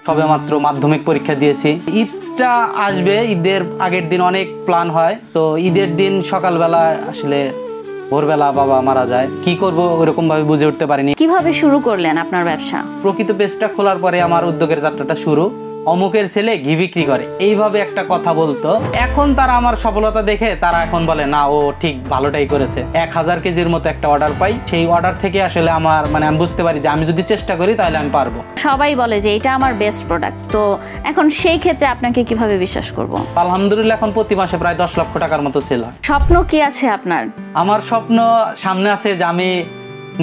সবেমাত্র মাধ্যমিক পরীক্ষা দিয়েছি। ঈদটা আসবে, ঈদের আগের দিন অনেক প্ল্যান হয়। তো ঈদের দিন সকালবেলা আসলে ভোরবেলা বাবা মারা যায়, কি করব ওরকম ভাবে বুঝে উঠতে পারিনি। কিভাবে শুরু করলেন আপনার ব্যবসা? প্রকৃত পেজটা খোলার পরে আমার উদ্যোগের যাত্রাটা শুরু। অমুকের ছেলে ঘি বিক্রি করে, এইভাবে একটা কথা বলতো। এখন তারা আমার সফলতা দেখে তারা এখন বলে না, ও ঠিক ভালোটাই করেছে। 1000 কেজির মতো একটা অর্ডার পাই, সেই অর্ডার থেকে আসলে আমার আমি বুঝতে পারি যে আমি যদি চেষ্টা করি তাহলে আমি পারবো। সবাই বলে যে এটা আমার বেস্ট প্রোডাক্ট, তো এখন সেই ক্ষেত্রে আপনাকে কিভাবে বিশ্বাস করব? আলহামদুলিল্লাহ এখন প্রতি মাসে প্রায় 10 লক্ষ টাকার মতো সেল হয়। স্বপ্ন কি আছে আপনার? আমার স্বপ্ন সামনে আছে যে আমি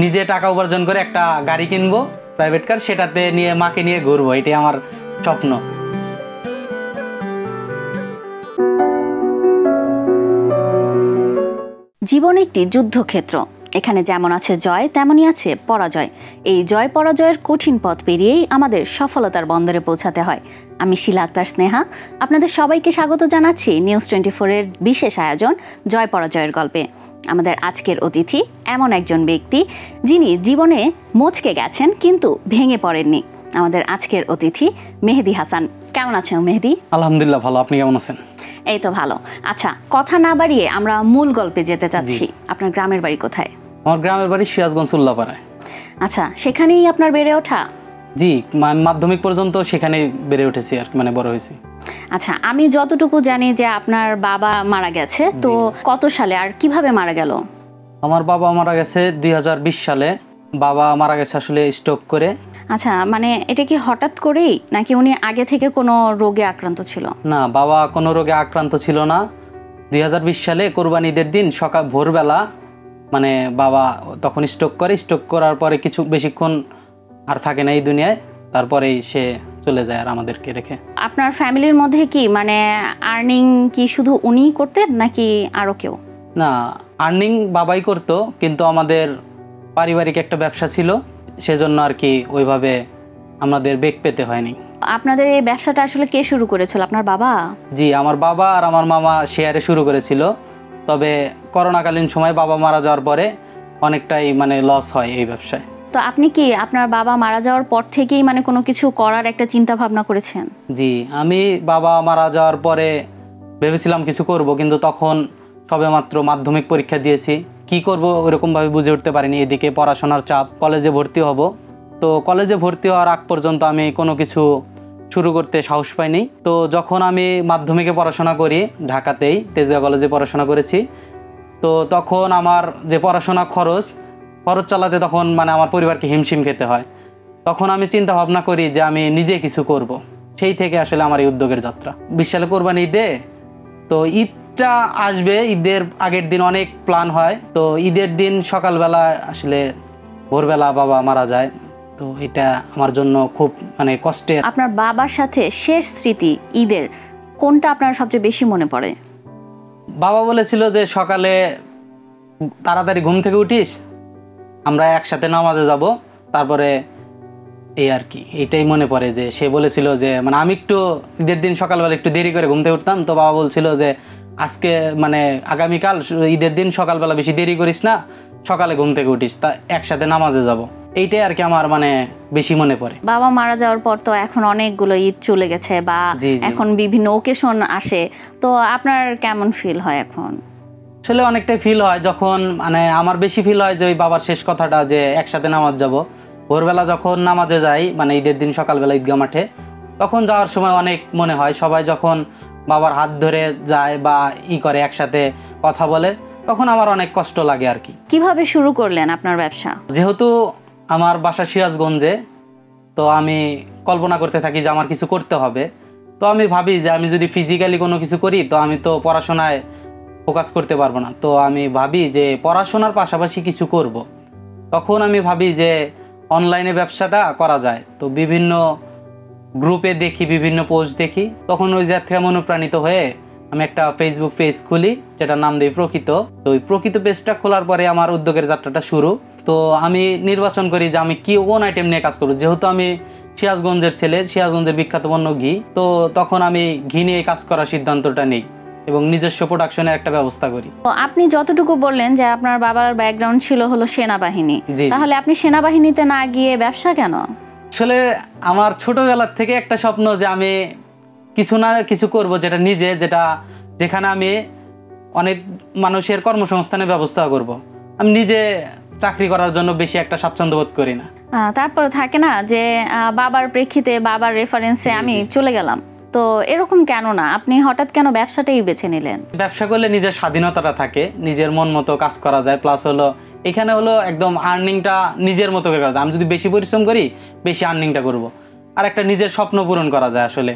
নিজে টাকা উপার্জন করে একটা গাড়ি কিনবো, প্রাইভেট কার, সেটাতে নিয়ে মাকে নিয়ে ঘুরবো, এটাই আমার স্বপ্ন। জীবন একটি যুদ্ধক্ষেত্র, এখানে যেমন আছে জয় তেমনই আছে পরাজয়। এই জয় পরাজয়ের কঠিন পথ পেরিয়েই আমাদের সফলতার বন্দরে পৌঁছাতে হয়। আমি শিলা আক্তার স্নেহা, আপনাদের সবাইকে স্বাগত জানাচ্ছি নিউজ 24-এর বিশেষ আয়োজন জয় পরাজয়ের গল্পে। আমাদের আজকের অতিথি এমন একজন ব্যক্তি যিনি জীবনে মচকে গেছেন কিন্তু ভেঙে পড়েননি। আমাদের আজকের অতিথি মেহেদী হাসান। কেমন আছেন মেহেদী? আলহামদুলিল্লাহ ভালো, আপনি কেমন আছেন? এই তো ভালো। আচ্ছা, কথা না বাড়িয়ে আমরা মূল গল্পে যেতে চাচ্ছি। আপনার গ্রামের বাড়ি কোথায়? আমার গ্রামের বাড়ি সিরাজগঞ্জ উল্লাপাড়ায়। আচ্ছা, সেখানেই আপনার বেড়ে ওঠা? জি, মাধ্যমিক পর্যন্ত সেখানে বেড়ে উঠেছি আর মানে বড় হয়েছি। আচ্ছা, আমি যতটুকু জানি যে আপনার বাবা মারা গেছে, তো কত সালে আর কিভাবে মারা গেল? আমার বাবা মারা গেছে 2020 সালে। বাবা মারা গেছে আসলে স্ট্রোক করে। আচ্ছা, মানে এটা কি হঠাৎ করেই নাকি উনি আগে থেকে কোনো রোগে আক্রান্ত ছিল? না, বাবা কোনো রোগে আক্রান্ত ছিল না। 2020 সালে কোরবানি ঈদের দিন সকাল ভোরবেলা বাবা তখন স্ট্রোক করে। স্ট্রোক করার পরে কিছু বেশিক্ষণ আর থাকে না এই দুনিয়ায়, তারপরেই সে চলে যায় আর আমাদেরকে রেখে। আপনার ফ্যামিলির মধ্যে কি আর্নিং কি শুধু উনিই করতেন নাকি আরও কেউ? না, আর্নিং বাবাই করতো, কিন্তু আমাদের পারিবারিক একটা ব্যবসা ছিল, সেজন্য আর কি ওইভাবে আমাদের বেগ পেতে হয়নি। আপনাদের এই ব্যবসাটা আসলে কে শুরু করেছিল, আপনার বাবা? জি, আমার বাবা আর আমার মামা শেয়ারে শুরু করেছিল। তবে করোনাকালীন সময় বাবা মারা যাওয়ার পরে অনেকটাই লস হয় এই ব্যবসায়। তো আপনি কি আপনার বাবা মারা যাওয়ার পর থেকেই কোনো কিছু করার একটা চিন্তা ভাবনা করেছেন? জি, আমি বাবা মারা যাওয়ার পরে ভেবেছিলাম কিছু করব, কিন্তু তখন সবেমাত্র মাধ্যমিক পরীক্ষা দিয়েছি, কি করব ওরকমভাবে বুঝে উঠতে পারিনি। এদিকে পড়াশোনার চাপ, কলেজে ভর্তি হব। তো কলেজে ভর্তি হওয়ার আগ পর্যন্ত আমি কোনো কিছু শুরু করতে সাহস পাইনি। তো যখন আমি মাধ্যমিকে পড়াশোনা করি, ঢাকাতেই তেজগাঁও কলেজে পড়াশোনা করেছি, তো তখন আমার যে পড়াশোনা খরচ চালাতে তখন আমার পরিবারকে হিমশিম খেতে হয়। তখন আমি চিন্তা ভাবনা করি যে আমি নিজে কিছু করব। সেই থেকে আসলে আমার এই উদ্যোগের যাত্রা। 20 সালে কোরবানি ঈদে, তো ঈদটা আসবে, ঈদের আগের দিন অনেক প্ল্যান হয়। তো ঈদের দিন সকালবেলা আসলে ভোরবেলা বাবা মারা যায়, তো এটা আমার জন্য খুব কষ্টের। আপনার বাবার সাথে শেষ স্মৃতি ঈদের কোনটা আপনার সবচেয়ে বেশি মনে পড়ে? বাবা বলেছিল যে সকালে তাড়াতাড়ি ঘুম থেকে উঠিস, আমরা একসাথে নামাজে যাব, তারপরে এই আর কি। এইটাই মনে পড়ে যে সে বলেছিল যে আমি একটু ঈদের দিন সকালবেলা একটু দেরি করে ঘুম থেকে উঠতাম, তো বাবা বলছিল যে আজকে আগামীকাল ঈদের দিন সকালবেলা বেশি দেরি করিস না, সকালে ঘুম থেকে উঠিস, তা একসাথে নামাজে যাব। এইটাই আর কি আমার বেশি মনে পড়ে। বাবা মারা যাওয়ার পর তো এখন অনেকগুলো ঈদ চলে গেছে বা এখন বিভিন্ন ওকেশন আসে, তো আপনার কেমন ফিল হয় এখন? আসলে অনেকটাই ফিল হয় যখন আমার বেশি ফিল হয় যে ওই বাবার শেষ কথাটা যে একসাথে নামাজ যাব। ভোরবেলা যখন নামাজে যাই ঈদের দিন সকালবেলা ঈদগাহ মাঠে, তখন যাওয়ার সময় অনেক মনে হয় সবাই যখন বাবার হাত ধরে যায় বা করে একসাথে কথা বলে, তখন আমার অনেক কষ্ট লাগে আর কি। কিভাবে শুরু করলেন আপনার ব্যবসা? যেহেতু আমার বাসা সিরাজগঞ্জে, তো আমি কল্পনা করতে থাকি যে আমার কিছু করতে হবে। তো আমি ভাবি যে আমি যদি ফিজিক্যালি কোনো কিছু করি তো আমি তো পড়াশোনায় ফোকাস করতে পারবো না। তো আমি ভাবি যে পড়াশোনার পাশাপাশি কিছু করব। তখন আমি ভাবি যে অনলাইনে ব্যবসাটা করা যায়। তো বিভিন্ন গ্রুপে দেখি, বিভিন্ন পোস্ট দেখি, তখন ওই জায়গা থেকে অনুপ্রাণিত হয়ে আমি একটা ফেসবুক পেজ খুলি, যেটার নাম দিই প্রকৃত। তো ওই প্রকৃত পেজটা খোলার পরে আমার উদ্যোগের যাত্রাটা শুরু। তো আমি নির্বাচন করি যে আমি কোন আইটেম নিয়ে কাজ করবো। যেহেতু আমি সিরাজগঞ্জের ছেলে, সিরাজগঞ্জের বিখ্যাত পণ্য ঘি, তো তখন আমি ঘি নিয়ে কাজ করার সিদ্ধান্তটা নেই এবং নিজস্ব প্রোডাকশনের একটা ব্যবস্থা করি। তো আপনি যতটুকু বললেন যে আপনার বাবার ব্যাকগ্রাউন্ড ছিল সেনাবাহিনী, তাহলে আপনি সেনাবাহিনীতে না গিয়ে ব্যবসা কেন? আসলে আমার ছোটবেলার থেকে একটা স্বপ্ন যে আমি কিছু না কিছু করব, যেখানে আমি অনেক মানুষের কর্মসংস্থানের ব্যবস্থা করব। আমি নিজে চাকরি করার জন্য বেশি একটা স্বাচ্ছন্দ্য বোধ করি না। তারপরে থাকে না যে বাবার প্রেক্ষিতে, বাবার রেফারেন্সে আমি চলে গেলাম, তো এরকম কেন না? আপনি হঠাৎ কেন ব্যবসাটাই বেছে নিলেন? ব্যবসা করলে নিজের স্বাধীনতাটা থাকে, নিজের মন মতো কাজ করা যায়, প্লাস হলো এখানে হলো একদম আর্নিংটা নিজের মতো করে করা যায়। আমি যদি বেশি পরিশ্রম করি, বেশি আর্নিংটা করব, আর একটা নিজের স্বপ্ন পূরণ করা যায়। আসলে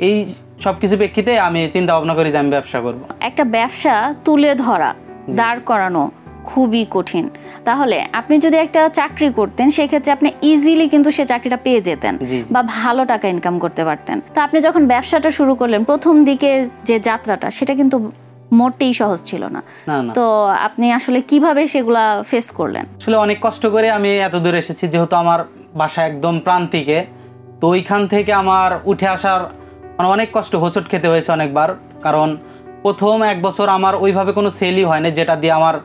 এই সব কিছু প্রেক্ষিতে আমি চিন্তা ভাবনা করি যে আমি ব্যবসা করব। একটা ব্যবসা তুলে ধরা, দাঁড় করানো খুবই কঠিন। তাহলে আপনি যদি একটা চাকরি করতেন, সেক্ষেত্রে আপনি ইজিলি কিন্তু সে চাকরিটা পেয়ে যেতেন বা ভালো টাকা ইনকাম করতে পারতেন। তো আপনি যখন ব্যবসাটা শুরু করলেন, প্রথম দিকে যে যাত্রাটা, সেটা কিন্তু মোটেই সহজ ছিল না। তো আপনি আসলে কিভাবে সেগুলা ফেস করলেন? আসলে অনেক কষ্ট করে আমি এত দূর এসেছি, যেহেতু আমার বাসা একদম প্রান্তিকে। তো ওইখান থেকে আমার উঠে আসার মানে অনেক কষ্ট, হোঁচট খেতে হয়েছে অনেকবার। কারণ প্রথম 1 বছর আমার ওইভাবে কোনো সেলই হয় না, যেটা দিয়ে আমার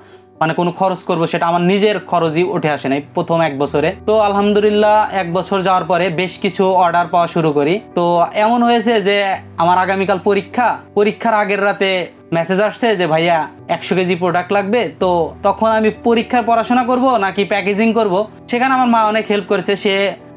মানে কোনো খরচ করবো, সেটা আমার নিজের খরচই উঠে আসে নাই প্রথম 1 বছরে। তো আলহামদুলিল্লাহ 1 বছর যাওয়ার পরে বেশ কিছু অর্ডার পাওয়া শুরু করি। তো এমন হয়েছে যে আমার আগামীকাল পরীক্ষার আগের রাতে মেসেজ আসছে যে ভাইয়া 100 কেজি প্রোডাক্ট লাগবে। তো তখন আমি পরীক্ষার পড়াশোনা করব নাকি প্যাকেজিং করব, সেখানে আমার মা অনেক হেল্প করেছে। সে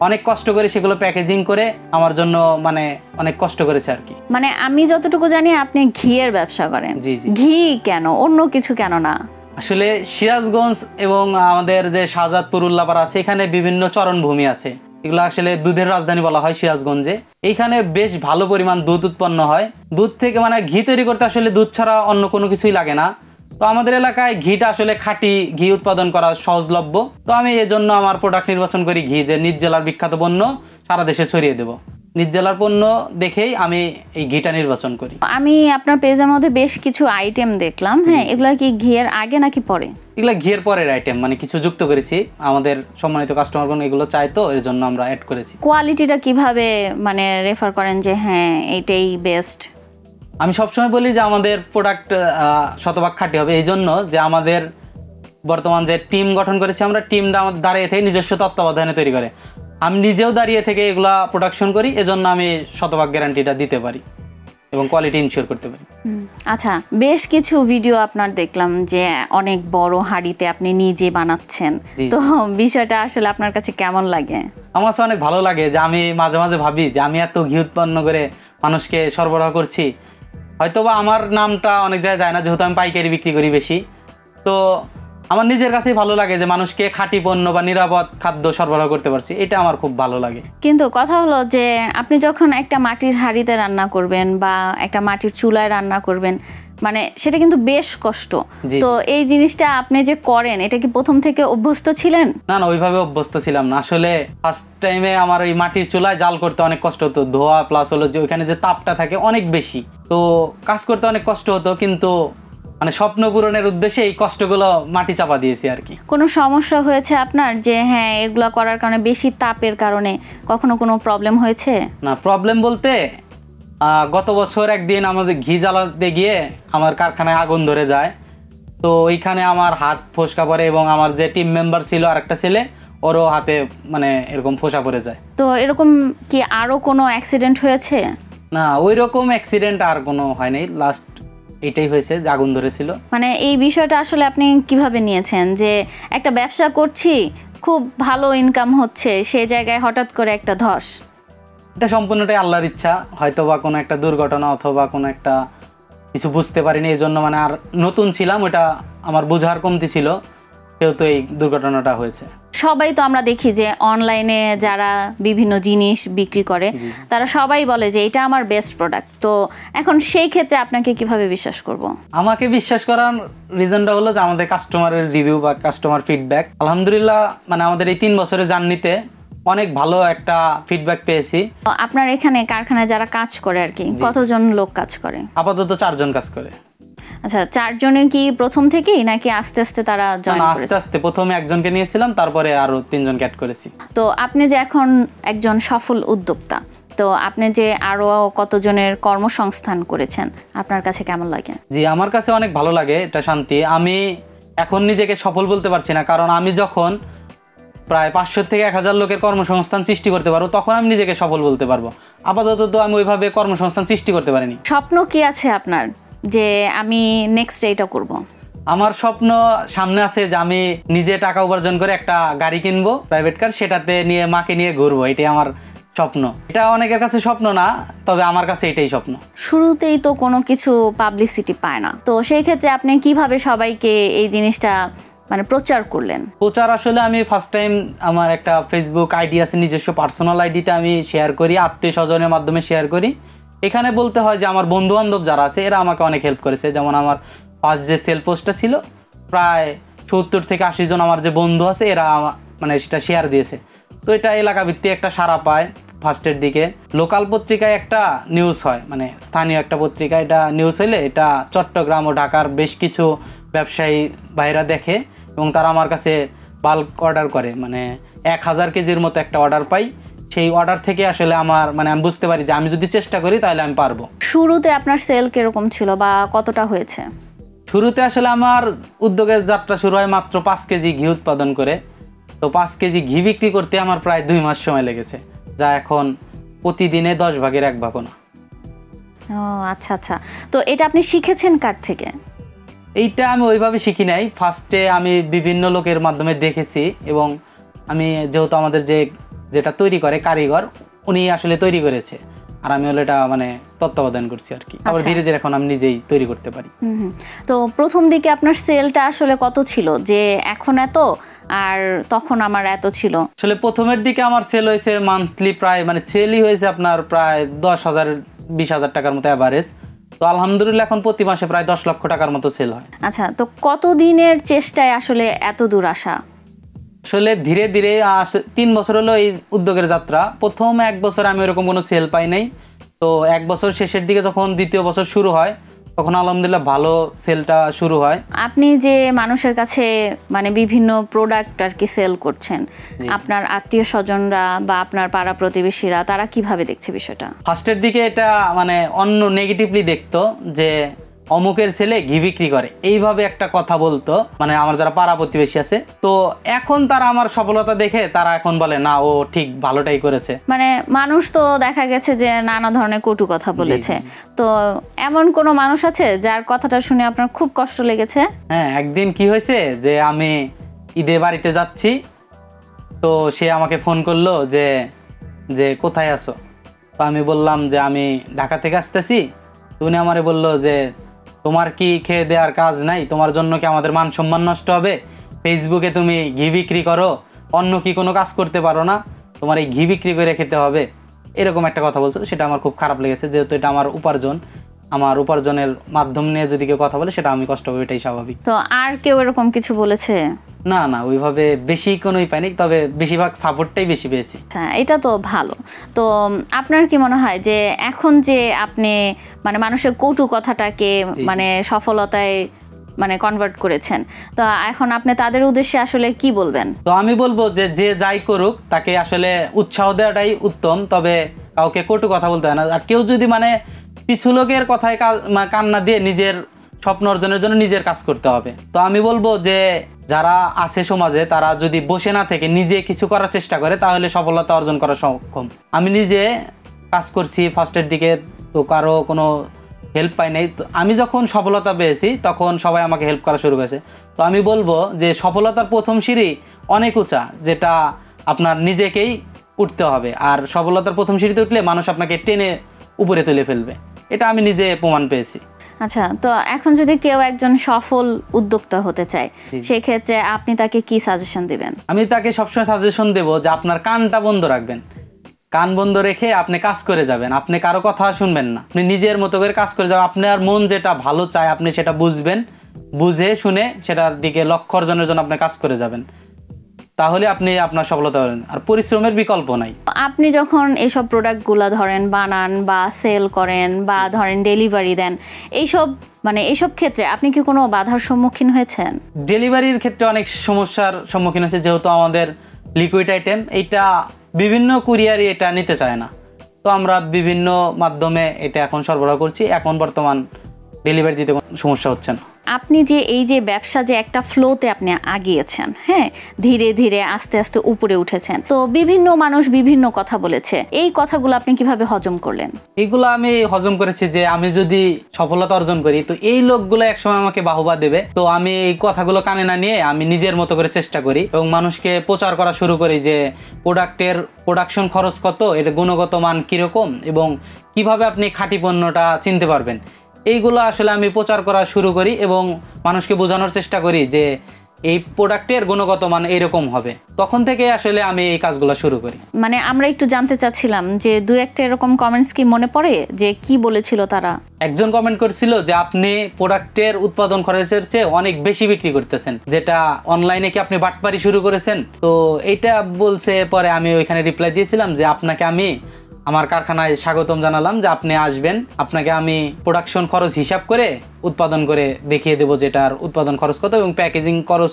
অনেক কষ্ট করে সেগুলো প্যাকেজিং করে আমার জন্য মানে অনেক কষ্ট করেছে আর কি। মানে আমি যতটুকু জানি আপনি ঘিয়ের ব্যবসা করেন। জি জি। ঘি কেন, অন্য কিছু কেন না? আসলে সিরাজগঞ্জ এবং আমাদের যে শাহজাদপুর উল্লাপাড়া আছে, এখানে বিভিন্ন চরণভূমি আছে। এগুলো আসলে দুধের রাজধানী বলা হয় সিরাজগঞ্জে। এইখানে বেশ ভালো পরিমাণ দুধ উৎপন্ন হয়। দুধ থেকে মানে ঘি তৈরি করতে আসলে দুধ ছাড়া অন্য কোনো কিছুই লাগে না। তো আমাদের এলাকায় ঘিটা আসলে খাঁটি ঘি উৎপাদন করা সহজলভ্য। তো আমি এজন্য আমার প্রোডাক্ট নির্বাচন করি ঘি, যে নিজ জেলার বিখ্যাত পণ্য সারা দেশে ছড়িয়ে দেব। নিজ জেলার পণ্য দেখেই আমি এই ঘিটা নির্বাচন করি। আমি আপনার পেজের মধ্যে বেশ কিছু আইটেম দেখলাম। হ্যাঁ, এগুলা কি ঘিয়ের আগে নাকি পরে? এগুলো ঘিয়ের পরের আইটেম, মানে কিছু যুক্ত করেছি। আমাদের সম্মানিত কাস্টমারগণ এগুলো চাই, তো এর জন্য আমরা অ্যাড করেছি। কোয়ালিটিটা কিভাবে মানে রেফার করেন যে হ্যাঁ এইটাই বেস্ট? আমি সবসময় বলি যে আমাদের প্রোডাক্ট শতভাগ খাঁটি হবে, এই জন্য যে আমাদের বর্তমান যে টিম গঠন করেছি আমরা, টিমটা আমাদের দাঁড়িয়ে থেকে নিজস্ব তত্ত্বাবধানে তৈরি করে। আমি নিজেও দাঁড়িয়ে থেকে এগুলা প্রোডাকশন করি, এজন্য আমি শতভাগ গ্যারান্টিটা দিতে পারি এবং কোয়ালিটি ইনশিওর করতে পারি। আচ্ছা, বেশ কিছু ভিডিও আপনার দেখলাম যে অনেক বড় হাঁড়িতে আপনি নিজে বানাচ্ছেন, তো বিষয়টা আসলে আপনার কাছে কেমন লাগে? আমার কাছে অনেক ভালো লাগে যে আমি মাঝে মাঝে ভাবি যে আমি এত ঘি উৎপন্ন করে মানুষকে সরবরাহ করছি। হয়তোবা আমার নামটা অনেক জায়গায় যায় না, যেহেতু আমি পাইকারি বিক্রি করি বেশি। তো আমার নিজের কাছেই ভালো লাগে যে মানুষকে খাঁটি পণ্য বা নিরাপদ খাদ্য সরবরাহ করতে পারছি, এটা আমার খুব ভালো লাগে। কিন্তু কথা হলো যে আপনি যখন একটা মাটির হাঁড়িতে রান্না করবেন বা একটা মাটির চুলায় রান্না করবেন, মানে সেটা কিন্তু বেশ কষ্ট। তো এই জিনিসটা আপনি যে করেন, এটা কি প্রথম থেকে অভ্যস্ত ছিলেন? না না, ওইভাবে অভ্যস্ত ছিলাম না। আসলে ফার্স্ট টাইমে আমার ওই মাটির চুলায় জাল করতে অনেক কষ্ট হতো, ধোয়া প্লাস হলো যে ওইখানে যে তাপটা থাকে অনেক বেশি, তো কাজ করতে অনেক কষ্ট হতো। কিন্তু মানে স্বপ্ন পূরণের উদ্দেশ্যে এই কষ্টগুলো মাটি চাপা দিয়েছি আর কি। কোনো সমস্যা হয়েছে আপনার যে হ্যাঁ এগুলো করার কারণে, বেশি তাপের কারণে কখনো কোনো প্রবলেম হয়েছে? না, প্রবলেম বলতে গত বছর একদিন আমাদের ঘি জ্বালাতে গিয়ে আমার কারখানায় আগুন ধরে যায়। তো ওইখানে আমার হাত ফোসকা পড়ে এবং আমার যে টিম মেম্বার ছিল আরেকটা ছেলে, ওরও হাতে মানে এরকম ফোসা পড়ে যায়। তো এরকম কি আরও কোনো অ্যাক্সিডেন্ট হয়েছে? না, ওই রকম অ্যাক্সিডেন্ট আর কোনো হয়নি, লাস্ট এটাই হয়েছে যে আগুন ধরেছিল। মানে এই বিষয়টা আসলে আপনি কিভাবে নিয়েছেন যে একটা ব্যবসা করছি, খুব ভালো ইনকাম হচ্ছে, সেই জায়গায় হঠাৎ করে একটা ধস? এটা সম্পূর্ণটাই আল্লাহর ইচ্ছা। হয়তো বা কোনো একটা দুর্ঘটনা অথবা কোনো একটা কিছু বুঝতে পারিনি, এই জন্য মানে আর নতুন ছিলাম, ওটা আমার বোঝার কমতি ছিল, সেহেতু এই দুর্ঘটনাটা হয়েছে। সবাই তো আমরা দেখি যে অনলাইনে যারা বিভিন্ন জিনিস বিক্রি করে, তারা সবাই বলে যে এটা আমার বেস্ট প্রোডাক্ট। তো এখন সেই ক্ষেত্রে আপনাকে কিভাবে বিশ্বাস করব? আমাকে বিশ্বাস করার রিজনটা হলো যে আমাদের কাস্টমারের রিভিউ বা কাস্টমার ফিডব্যাক। আলহামদুলিল্লাহ মানে আমাদের এই 3 বছরের জার্নিতে অনেক ভালো একটা ফিডব্যাক পেয়েছি। আপনার এখানে কারখানায় যারা কাজ করে আর কি, কতজন লোক কাজ করে? আপাতত 4 জন কাজ করে। আচ্ছা, 4 জনে কি প্রথম থেকেই নাকি আস্তে আস্তে তারা জয়েন করেছে? আস্তে আস্তে, প্রথমে একজনকে নিয়েছিলাম, তারপরে আরো 3 জনকে অ্যাড করেছি। তো আপনি যে এখন একজন সফল উদ্যোক্তা, তো আপনি যে আরো কতজনের কর্মসংস্থান করেছেন, আপনার কাছে কেমন লাগে? জি, আমার কাছে অনেক ভালো লাগে, এটা শান্তি। আমি এখন নিজেকে সফল বলতে পারছি না, কারণ আমি যখন প্রায় 500 থেকে 1000 লোকের কর্মসংস্থান সৃষ্টি করতে পারবো, তখন আমি নিজেকে সফল বলতে পারবো। আপাতত তো আমি ওইভাবে কর্মসংস্থান সৃষ্টি করতে পারিনি। স্বপ্ন কি আছে আপনার যে আমি নেক্সট এইটা করব? আমার স্বপ্ন সামনে আছে যে আমি নিজে টাকা উপার্জন করে একটা গাড়ি কিনবো, প্রাইভেট কার, সেটাতে নিয়ে মাকে নিয়ে ঘুরবো। এটাই আমার স্বপ্ন। এটা অনেকের কাছে স্বপ্ন না, তবে আমার কাছে এটাই স্বপ্ন। শুরুতেই তো কোনো কিছু পাবলিসিটি পায় না, তো সেই ক্ষেত্রে আপনি কিভাবে সবাইকে এই জিনিসটা মানে প্রচার করলেন? প্রচার আসলে আমি ফার্স্ট টাইম আমার একটা ফেসবুক আইডি আছে, নিজস্ব পার্সোনাল আইডিতে আমি শেয়ার করি, আত্মীয় স্বজনের মাধ্যমে শেয়ার করি। এখানে বলতে হয় যে আমার বন্ধু বান্ধব যারা আছে এরা আমাকে অনেক হেল্প করেছে। যেমন আমার ফার্স্ট যে সেল পোস্টটা ছিল, প্রায় 70 থেকে 80 জন আমার যে বন্ধু আছে এরা মানে সেটা শেয়ার দিয়েছে। তো এটা এলাকা ভিত্তিক একটা সাড়া পায়। ফার্স্টের দিকে লোকাল পত্রিকায় একটা নিউজ হয়, মানে স্থানীয় একটা পত্রিকা, এটা নিউজ হইলে এটা চট্টগ্রাম ও ঢাকার বেশ কিছু ব্যবসায়ী ভাইরা দেখে এবং তারা আমার কাছে বাল্ক অর্ডার করে, মানে 1000 কেজির মতো একটা অর্ডার পাই। সেই অর্ডার থেকে আসলে আমার মানে আমি বুঝতে পারি যে আমি যদি চেষ্টা করি তাহলে আমি পারবো। শুরুতে আপনার সেল কিরকম ছিল বা কতটা হয়েছে? শুরুতে আসলে আমার উদ্যোগের যাত্রা শুরু হয় মাত্র 5 কেজি ঘি উৎপাদন করে। তো 5 কেজি ঘি বিক্রি করতে আমার প্রায় 2 মাস সময় লেগেছে, যা এখন প্রতিদিনে 10 ভাগের 1 ভাগও না। ও আচ্ছা আচ্ছা, তো এটা আপনি শিখেছেন কার থেকে? এইটা আমি ওইভাবে শিখি নাই। ফার্স্টে আমি বিভিন্ন লোকের মাধ্যমে দেখেছি এবং আমি যেহেতু আমাদের যেটা তৈরি করে কারিগর, উনি আসলে তৈরি করেছে, আর আমি হলো এটা মানে তত্ত্বাবধান করছি আর কি। আবার ধীরে ধীরে এখন আমি নিজেই তৈরি করতে পারি। তো প্রথম দিকে আপনার সেলটা আসলে কত ছিল, যে এখন এত আর তখন আমার এত ছিল? আসলে প্রথমের দিকে আমার সেল হয়েছে মান্থলি প্রায় মানে সেলই হয়েছে আপনার প্রায় 10,000-20,000 টাকার মতো অ্যাভারেজ। তো আলহামদুলিল্লাহ এখন প্রতি মাসে প্রায় 10 লক্ষ টাকার মতো সেল হয়। আচ্ছা, তো কতদিনের চেষ্টায় আসলে এত দূর আসা? আসলে ধীরে ধীরে 3 বছর হলো এই উদ্যোগের যাত্রা। প্রথম 1 বছর আমি ওরকম কোনো সেল পাই নাই। তো 1 বছর শেষের দিকে যখন দ্বিতীয় বছর শুরু হয় তখন আলহামদুলিল্লাহ ভালো সেলটা শুরু হয়। আপনি যে মানুষের কাছে মানে বিভিন্ন প্রোডাক্ট আর কি সেল করছেন, আপনার আত্মীয় স্বজনরা বা আপনার পাড়া প্রতিবেশীরা তারা কিভাবে দেখছে বিষয়টা? ফার্স্টের দিকে এটা মানে অন্য নেগেটিভলি দেখতো যে অমুকের ছেলে ঘি বিক্রি করে, এইভাবে একটা কথা বলতো, মানে আমার যারা পাড়া প্রতিবেশী আছে। তো এখন তারা আমার সফলতা দেখে তারা এখন বলে না, ও ঠিক ভালোটাই করেছে। মানে মানুষ তো দেখা গেছে যে নানা ধরনের কটু কথা বলেছে, তো এমন কোনো মানুষ আছে যার কথাটা শুনে আপনার খুব কষ্ট লেগেছে? হ্যাঁ, একদিন কি হয়েছে যে আমি ঈদে বাড়িতে যাচ্ছি, তো সে আমাকে ফোন করলো যে কোথায় আছো। তো আমি বললাম যে আমি ঢাকা থেকে আসতেছি। তো উনি আমারে বললো যে তোমার কি খেয়ে দেওয়ার কাজ নাই? তোমার জন্য কি আমাদের মান সম্মান নষ্ট হবে? ফেসবুকে তুমি ঘি বিক্রি করো, অন্য কি কোনো কাজ করতে পারো না? তোমার এই ঘি বিক্রি করে খেতে হবে, এরকম একটা কথা বলছো। সেটা আমার খুব খারাপ লেগেছে, যেহেতু এটা আমার উপার্জনের মাধ্যম নিয়ে যদি কেউ কথা বলে সেটা আমি কষ্ট পাবো, এটাই স্বাভাবিক। তো আর কেউ এরকম কিছু বলেছে? না না, ওইভাবে বেশি কোনোই পাইনি, তবে বেশিরভাগ সাপোর্টটাই বেশি পেয়েছি। হ্যাঁ, এটা তো ভালো। তো আপনার কি মনে হয় যে এখন যে আপনি মানে মানুষের কটু কথাটাকে মানে সফলতায় মানে কনভার্ট করেছেন, তো এখন আপনি তাদের উদ্দেশ্যে আসলে কি বলবেন? তো আমি বলবো যে যাই করুক তাকে আসলে উৎসাহ দেওয়াটাই উত্তম, তবে কাউকে কটু কথা বলতে হয় না। আর কেউ যদি মানে পিছু লোকের কথায় কান্না দিয়ে নিজের স্বপ্ন অর্জনের জন্য নিজের কাজ করতে হবে। তো আমি বলবো যে যারা আছে সমাজে তারা যদি বসে না থেকে নিজে কিছু করার চেষ্টা করে তাহলে সফলতা অর্জন করা সক্ষম। আমি নিজে কাজ করছি ফার্স্টের দিকে, তো কারো কোনো হেল্প পাই নাই। তো আমি যখন সফলতা পেয়েছি তখন সবাই আমাকে হেল্প করা শুরু করেছে। তো আমি বলবো যে সফলতার প্রথম সিঁড়ি অনেক উঁচা, যেটা আপনার নিজেকেই উঠতে হবে। আর সফলতার প্রথম সিঁড়িতে উঠলে মানুষ আপনাকে টেনে উপরে তুলে ফেলবে, এটা আমি নিজে প্রমাণ পেয়েছি। আচ্ছা, তো এখন যদি কেউ একজন সফল উদ্যোক্তা হতে চায় সেই ক্ষেত্রে আপনি তাকে কি সাজেশন দিবেন? আমি তাকে সবসময় সাজেশন দেব যে আপনার কানটা বন্ধ রাখবেন। কান বন্ধ রেখে আপনি কাজ করে যাবেন, আপনি কারো কথা শুনবেন না, আপনি নিজের মতো করে কাজ করে যাবেন। আপনার মন যেটা ভালো চায় আপনি সেটা বুঝবেন, বুঝে শুনে সেটার দিকে লক্ষ্য অর্জনের জন্য আপনি কাজ করে যাবেন, তাহলে আপনি আপনার সফলতা পাবেন। আর পরিশ্রমের বিকল্প নাই। আপনি যখন এইসব প্রোডাক্টগুলো ধরেন বানান বা সেল করেন বা ধরেন ডেলিভারি দেন, এইসব ক্ষেত্রে আপনি কি কোনো বাধার সম্মুখীন হয়েছেন? ডেলিভারির ক্ষেত্রে অনেক সমস্যার সম্মুখীন হয়েছে, যেহেতু আমাদের লিকুইড আইটেম, এইটা বিভিন্ন কুরিয়ারই এটা নিতে চায় না। তো আমরা বিভিন্ন মাধ্যমে এটা এখন সরবরাহ করছি, এখন বর্তমান ডেলিভারি দিতে কোনো সমস্যা হচ্ছে না। আপনি যে এই যে ব্যবসা যে একটা ফ্লোতে আপনি আগিয়েছেন, হ্যাঁ, ধীরে ধীরে আস্তে আস্তে উপরে উঠেছেন, তো বিভিন্ন মানুষ বিভিন্ন কথা বলেছে, এই কথাগুলো আপনি কিভাবে হজম করলেন? এইগুলো আমি হজম করেছি যে আমি যদি সফলতা অর্জন করি তো এই লোকগুলো একসময় আমাকে বাহবা দেবে। তো আমি এই কথাগুলো কানে না নিয়ে আমি নিজের মতো করে চেষ্টা করি এবং মানুষকে প্রচার করা শুরু করি যে প্রোডাক্টের প্রোডাকশন খরচ কত, এর গুণগত মান কিরকম এবং কিভাবে আপনি খাঁটি পণ্যটা চিনতে পারবেন। এইগুলো আসলে আমি প্রচার করা শুরু করি এবং মানুষকে বোঝানোর চেষ্টা করি যে এই প্রোডাক্টের গুণগত মান এরকম হবে। তখন থেকে আসলে আমি এই কাজগুলো শুরু করি। মানে আমরা একটু জানতে চাচ্ছিলাম যে দু একটা এরকম কমেন্টস কি মনে পড়ে যে কি বলেছিল তারা? একজন কমেন্ট করেছিল যে আপনি প্রোডাক্টের উৎপাদন খরচের চেয়ে অনেক বেশি বিক্রি করতেছেন, যেটা অনলাইনে কি আপনি বাটপারি শুরু করেছেন? তো এইটা বলছে, পরে আমি ওইখানে রিপ্লাই দিয়েছিলাম যে আপনাকে আমি আমার কারখানায় স্বাগতম জানালাম, যে আপনি আসবেন, আপনাকে আমি প্রোডাকশন খরচ হিসাব করে উৎপাদন করে দেখিয়ে দেবো যেটার উৎপাদন খরচ কত এবং প্যাকেজিং খরচ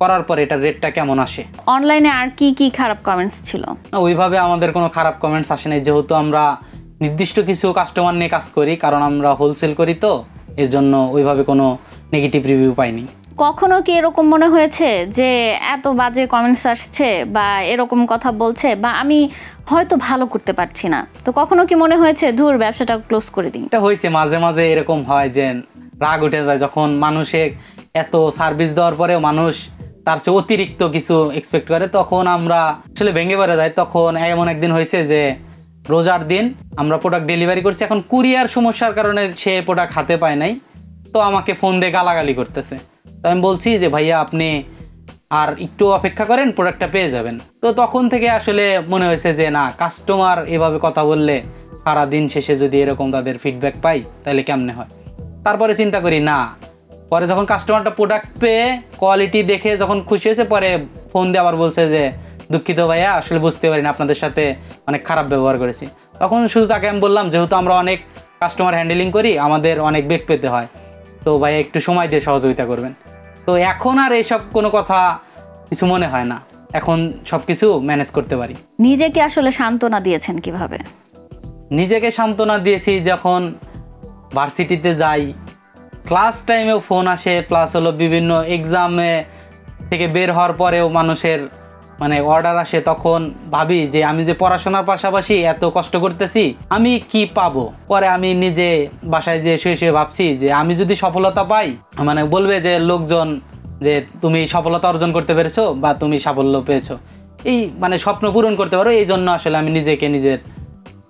করার পরে এটার রেটটা কেমন আসে। অনলাইনে আর কি কি খারাপ কমেন্টস ছিল? ওইভাবে আমাদের কোনো খারাপ কমেন্টস আসে নাই, যেহেতু আমরা নির্দিষ্ট কিছু কাস্টমার নিয়ে কাজ করি, কারণ আমরা হোলসেল করি, তো এর জন্য ওইভাবে কোনো নেগেটিভ রিভিউ পাইনি। কখনো কি এরকম মনে হয়েছে যে এত বাজে কমেন্টস আসছে বা এরকম কথা বলছে বা আমি হয়তো ভালো করতে পারছি না, তো কখনো কি মনে হয়েছে ধুর ব্যবসাটা ক্লোজ করে দিই? এটা হয়েছে, মাঝে মাঝে এরকম হয় যে রাগ উঠে যায় যখন মানুষে এত সার্ভিস দেওয়ার পরেও মানুষ তার চেয়ে অতিরিক্ত কিছু এক্সপেক্ট করে, তখন আমরা আসলে ভেঙে পড়ে যাই। তখন এমন একদিন হয়েছে যে রোজার দিন আমরা প্রোডাক্ট ডেলিভারি করছি, এখন কুরিয়ার সমস্যার কারণে সে প্রোডাক্ট হাতে পায় নাই, তো আমাকে ফোন দিয়ে গালাগালি করতেছে। তো আমি বলছি যে ভাইয়া আপনি আর একটু অপেক্ষা করেন, প্রোডাক্টটা পেয়ে যাবেন। তো তখন থেকে আসলে মনে হয়েছে যে না, কাস্টমার এভাবে কথা বললে সারা দিন শেষে যদি এরকম তাদের ফিডব্যাক পাই তাহলে কেমনে হয়। তারপরে চিন্তা করি না, পরে যখন কাস্টমারটা প্রোডাক্ট পেয়ে কোয়ালিটি দেখে যখন খুশি হয়েছে, পরে ফোন দিয়ে আবার বলছে যে দুঃখিত ভাইয়া, আসলে বুঝতে পারি না, আপনাদের সাথে অনেক খারাপ ব্যবহার করেছি। তখন শুধু তাকে আমি বললাম, যেহেতু আমরা অনেক কাস্টমার হ্যান্ডেলিং করি, আমাদের অনেক বেগ পেতে হয়, তো ভাইয়া একটু সময় দিয়ে সহযোগিতা করবেন। তো এখন আর এইসব কোনো কথা কিছু মনে হয় না, এখন সব কিছু ম্যানেজ করতে পারি। নিজেকে আসলে সান্ত্বনা দিয়েছেন কিভাবে? নিজেকে সান্ত্বনা দিয়েছি যখন ভার্সিটিতে যাই, ক্লাস টাইমেও ফোন আসে, প্লাস হলো বিভিন্ন এক্সামে থেকে বের হওয়ার পরেও মানুষের অর্ডার আসে, তখন ভাবি যে আমি যে পড়াশোনার পাশাপাশি এত কষ্ট করতেছি, আমি কি পাবো। পরে আমি নিজে বাসায় যে শুয়ে শুয়ে ভাবছি যে আমি যদি সফলতা পাই, বলবে যে লোকজন যে তুমি সফলতা অর্জন করতে পেরেছো বা তুমি সাফল্য পেয়েছো, এই স্বপ্ন পূরণ করতে পারো। এই জন্য আসলে আমি নিজেকে নিজের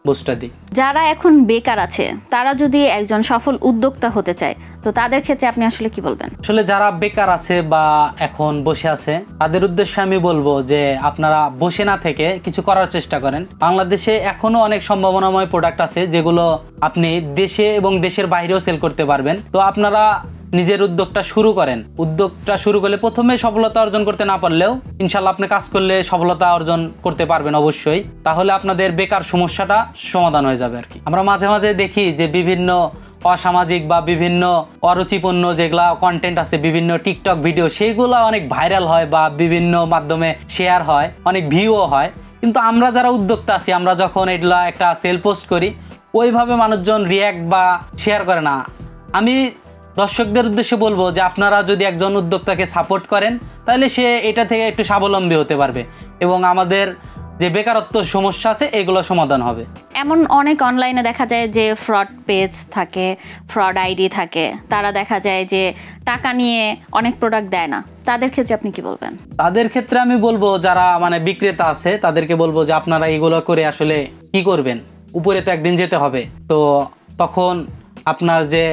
বুস্টটা দিই। যারা এখন বেকার আছে তারা যদি একজন সফল উদ্যোক্তা হতে চায়, তো তাদের ক্ষেত্রে আপনি আসলে কি বলবেন? আসলে যারা বেকার আছে বা এখন বসে আছে, তাদের উদ্দেশ্যে আমি বলবো যে আপনারা বসে না থেকে কিছু করার চেষ্টা করেন। বাংলাদেশে এখনো অনেক সম্ভাবনাময় প্রোডাক্ট আছে যেগুলো আপনি দেশে এবং দেশের বাইরেও সেল করতে পারবেন। তো আপনারা নিজের উদ্যোগটা শুরু করেন। উদ্যোগটা শুরু করলে প্রথমে সফলতা অর্জন করতে না পারলেও ইনশাল্লাহ আপনি কাজ করলে সফলতা অর্জন করতে পারবেন অবশ্যই। তাহলে আপনাদের বেকার সমস্যাটা সমাধান হয়ে যাবে আর কি। আমরা মাঝে মাঝে দেখি যে বিভিন্ন অসামাজিক বা বিভিন্ন অরুচিপূর্ণ যেগুলা কন্টেন্ট আছে, বিভিন্ন টিকটক ভিডিও, সেইগুলো অনেক ভাইরাল হয় বা বিভিন্ন মাধ্যমে শেয়ার হয়, অনেক ভিউও হয়। কিন্তু আমরা যারা উদ্যোক্তা আছি, আমরা যখন এগুলা একটা সেল পোস্ট করি, ওইভাবে মানুষজন রিয়্যাক্ট বা শেয়ার করে না। আমি দর্শকদের উদ্দেশ্যে বলবো যে আপনারা যদি একজন উদ্যোক্তাকে সাপোর্ট করেন, তাহলে সে এটা থেকে একটু স্বাবলম্বী হতে পারবে এবং আমাদের যে বেকারত্ব সমস্যা আছে এগুলো সমাধান হবে। এমন অনেক অনলাইনে দেখা যায় যে ফ্রড পেজ থাকে, ফ্রড আইডি থাকে, তারা দেখা যায় যে টাকা নিয়ে অনেক প্রোডাক্ট দেয় না, তাদের ক্ষেত্রে আপনি কি বলবেন? তাদের ক্ষেত্রে আমি বলবো যারা বিক্রেতা আছে তাদেরকে বলবো যে আপনারা এগুলো করে আসলে কি করবেন, উপরে তো একদিন যেতে হবে, তো তখন আপনার যে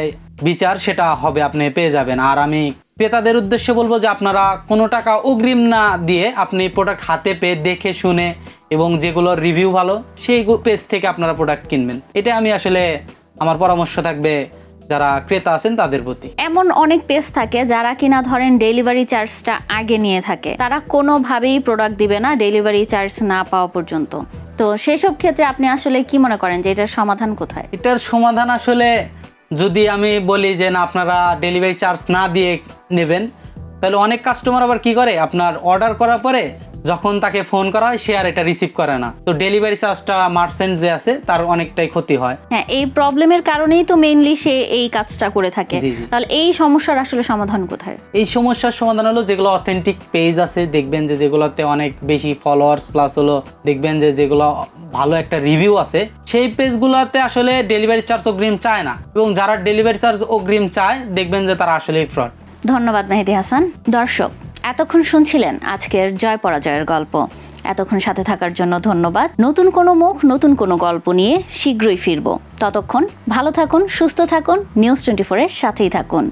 বিচার সেটা হবে, আপনি পেয়ে যাবেন। আর আমি ক্রেতাদের উদ্দেশ্যে বলবো যে আপনারা কোনো টাকা অগ্রিম না দিয়ে আপনি প্রোডাক্ট হাতে পেয়ে দেখে শুনে এবং যেগুলোর রিভিউ ভালো সেই পেজ থেকে আপনারা প্রোডাক্ট কিনবেন। এটা আমি আসলে আমার পরামর্শ থাকবে যারা ক্রেতা আছেন তাদের প্রতি। এমন অনেক পেজ থাকে যারা কিনা ধরেন ডেলিভারি চার্জটা আগে নিয়ে থাকে, তারা কোনোভাবেই প্রোডাক্ট দিবে না ডেলিভারি চার্জ না পাওয়া পর্যন্ত। তো সেসব ক্ষেত্রে আপনি আসলে কি মনে করেন যে এটার সমাধান কোথায়? এটার সমাধান আসলে যদি আমি বলি যে না আপনারা ডেলিভারি চার্জ না দিয়ে নেবেন, তাহলে অনেক কাস্টমার আবার কি করে, আপনার অর্ডার করার পরে যখন তাকে ফোন করা হয় সে আর এটা রিসিভ করে না, তো ডেলিভারি চার্জটা মার্চেন্ট যে আছে তার অনেকটাই ক্ষতি হয়। হ্যাঁ, এই প্রবলেমের কারণেই তো মেইনলি সে এই কাজটা করে থাকে। তাহলে এই সমস্যার আসলে সমাধান কোথায়? এই সমস্যার সমাধান হলো যেগুলো অথেন্টিক পেজ আছে, দেখবেন যে যেগুলোতে অনেক বেশি ফলোয়ার্স প্লাস হলো দেখবেন যে যেগুলো ভালো একটা রিভিউ আছে, সেই পেজগুলোতে আসলে ডেলিভারি চার্জ অগ্রিম চায় না, এবং যারা ডেলিভারি চার্জ অগ্রিম চায় দেখবেন যে তারা আসলেই ফ্রড। ধন্যবাদ মেহেদী হাসান। দর্শক, এতক্ষণ শুনছিলেন আজকের জয় পরাজয়ের গল্প। এতক্ষণ সাথে থাকার জন্য ধন্যবাদ। নতুন কোনো মুখ, নতুন কোনো গল্প নিয়ে শীঘ্রই ফিরব। ততক্ষণ ভালো থাকুন, সুস্থ থাকুন, নিউজ 24 এর সাথেই থাকুন।